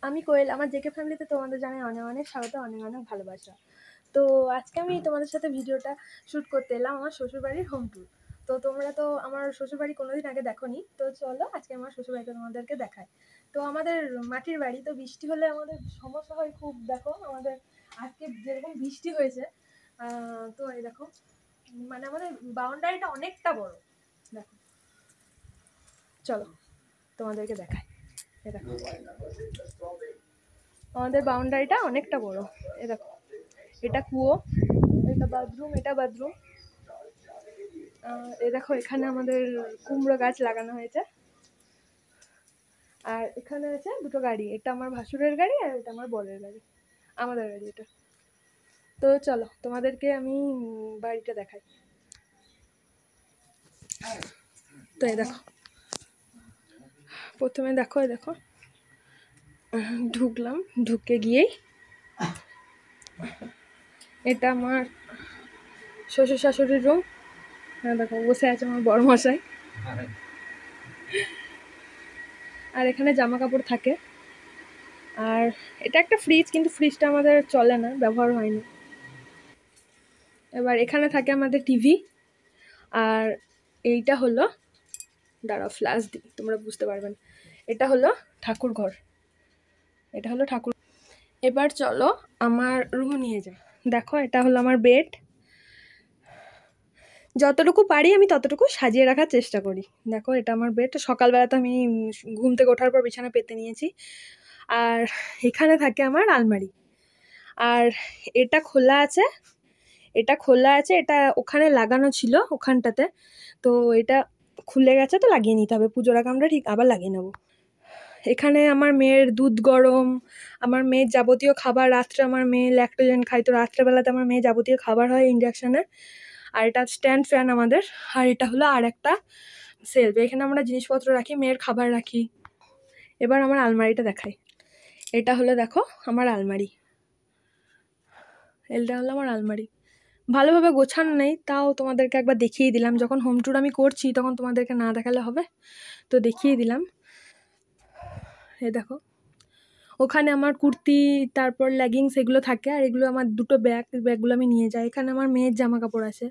আমি কোয়েল, আমার জেকে ফ্যামিলিতে তোমাদের জানাই অনেক অনেক স্বাগত, অনেক অনেক ভালোবাসা। তো আজকে আমি তোমাদের সাথে ভিডিওটা শ্যুট করতে এলাম আমার শ্বশুরবাড়ির হোম ট্যুর। তো তোমরা তো আমার শ্বশুরবাড়ি কোনোদিন আগে দেখোনি, তো চলো আজকে আমার শ্বশুরবাড়িটা তোমাদেরকে দেখায়। তো আমাদের মাটির বাড়ি, তো বৃষ্টি হলে আমাদের সমস্যা হয় খুব। দেখো আমাদের আজকে যেরকম বৃষ্টি হয়েছে, তো এই দেখো মানে আমাদের বাউন্ডারিটা অনেকটা বড়। দেখো চলো তোমাদেরকে দেখায়। এই দেখো আমাদের বাউন্ডারিটা অনেকটা বড়। এই দেখো এটা কুয়ো, এটা বাথরুম, এটা বাথরুম। এই দেখো এখানে আমাদের কুমড়ো গাছ লাগানো হয়েছে। আর এখানে আছে দুটো গাড়ি, এটা আমার ভাসুরের গাড়ি আর এটা আমার বরের গাড়ি, আমাদের গাড়ি এটা। তো চলো তোমাদেরকে আমি বাড়িটা দেখাই। তো এই দেখো প্রথমে দেখো, এই দেখো ঢুকলাম, ঢুকে গিয়েই এটা আমার শ্বশুর শাশুড়ির রুম। দেখো বসে আছে আমার বড় মশাই, আর এখানে জামা কাপড় থাকে। আর এটা একটা ফ্রিজ, কিন্তু ফ্রিজটা আমাদের চলে না, ব্যবহার হয়নি। এবার এখানে থাকে আমাদের টিভি। আর এইটা হলো, দাঁড়াও ফ্ল্যাশ দিই তোমরা বুঝতে পারবেন, এটা হলো ঠাকুর ঘর, এটা হলো ঠাকুর। এবার চলো আমার রুম নিয়ে যাই। দেখো এটা হলো আমার বেড, যতটুকু পারি আমি ততটুকু সাজিয়ে রাখার চেষ্টা করি। দেখো এটা আমার বেড, সকালবেলাতে আমি ঘুম থেকে ওঠার পর বিছানা পেতে নিয়েছি। আর এখানে থাকে আমার আলমারি, আর এটা খোলা আছে, এটা খোলা আছে, এটা ওখানে লাগানো ছিল ওখানটাতে, তো এটা খুলে গেছে, তো লাগিয়ে নিতে হবে, পুজোর আগে আমরা ঠিক আবার লাগিয়ে নেবো। এখানে আমার মেয়ের দুধ গরম, আমার মেয়ের যাবতীয় খাবার, রাত্রে আমার মেয়ে ল্যাকটোজেন খায়, তো রাত্রেবেলাতে আমার মেয়ে যাবতীয় খাবার হয় ইন্ডাকশানে। আর এটা স্ট্যান্ড ফ্যান আমাদের। আর এটা হলো আর একটা সেলফ, এখানে আমরা জিনিসপত্র রাখি, মেয়ের খাবার রাখি। এবার আমার আলমারিটা দেখাই। এটা হলো দেখো আমার আলমারি, এটা হলো আমার আলমারি। ভালোভাবে গোছানো নেই, তাও তোমাদেরকে একবার দেখিয়ে দিলাম। যখন হোম ট্যুর আমি করছি তখন তোমাদেরকে না দেখালে হবে, তো দেখিয়ে দিলাম। এই দেখো ওখানে আমার কুর্তি, তারপর লেগিংস এগুলো থাকে, আর এগুলো আমার দুটো ব্যাগগুলো আমি নিয়ে যাই। এখানে আমার মেয়ের জামা কাপড় আছে,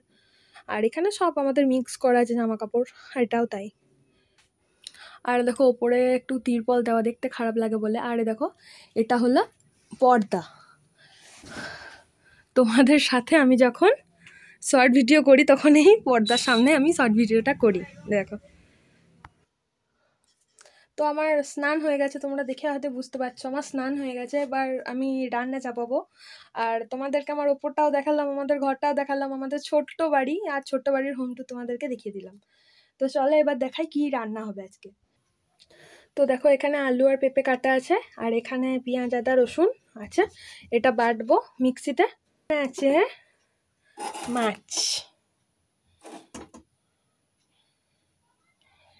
আর এখানে সব আমাদের মিক্স করা আছে জামা কাপড়, আর এটাও তাই। আর দেখো ওপরে একটু তিরপল দেওয়া, দেখতে খারাপ লাগে বলে। আর দেখো এটা হলো পর্দা। তোমাদের সাথে আমি যখন শর্ট ভিডিও করি তখন এই পর্দার সামনে আমি শর্ট ভিডিওটা করি। দেখো তো আমার স্নান হয়ে গেছে, তোমরা দেখে হয়তো বুঝতে পারছো আমার স্নান হয়ে গেছে। এবার আমি রান্না চাপাবো। আর তোমাদেরকে আমার ওপরটাও দেখালাম, আমাদের ঘরটাও দেখালাম, আমাদের ছোট্ট বাড়ি আর ছোট্ট বাড়ির হোম ট্যুর তোমাদেরকে দেখিয়ে দিলাম। তো চলো এবার দেখাই কি রান্না হবে আজকে। তো দেখো এখানে আলু আর পেঁপে কাটা আছে, আর এখানে পেঁয়াজ আদা রসুন আছে, এটা বাটবো মিক্সিতে। আছে মাছ,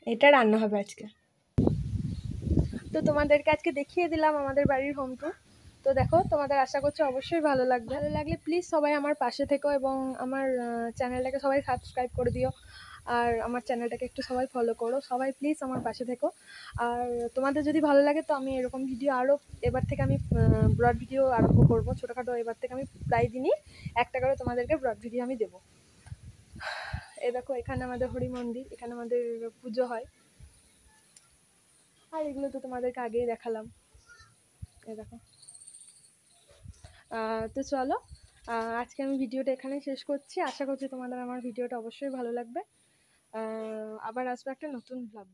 এটা রান্না হবে আজকে। তো তোমাদেরকে আজকে দেখিয়ে দিলাম আমাদের বাড়ির হোম ট্যুর। তো দেখো তোমাদের আশা করছি অবশ্যই ভালো লাগবে। ভালো লাগলে প্লিজ সবাই আমার পাশে থেকো, এবং আমার চ্যানেলটাকে সবাই সাবস্ক্রাইব করে দিও, আর আমার চ্যানেলটাকে একটু সবাই ফলো করো। সবাই প্লিজ আমার পাশে থেকো। আর তোমাদের যদি ভালো লাগে তো আমি এরকম ভিডিও আরও, এবার থেকে আমি ব্রড ভিডিও আরম্ভ করবো ছোটোখাটো। এবার থেকে আমি প্রায় দিনই একটা করে তোমাদেরকে ব্রড ভিডিও আমি দেবো। এই দেখো এখানে আমাদের হরি মন্দির, এখানে আমাদের পুজো হয়, আর এগুলো তো তোমাদেরকে আগেই দেখালাম। এই দেখো তো চলো আজকে আমি ভিডিওটা এখানেই শেষ করছি। আশা করছি তোমাদের আমার ভিডিওটা অবশ্যই ভালো লাগবে। আবার আসবো একটা নতুন ব্লগ।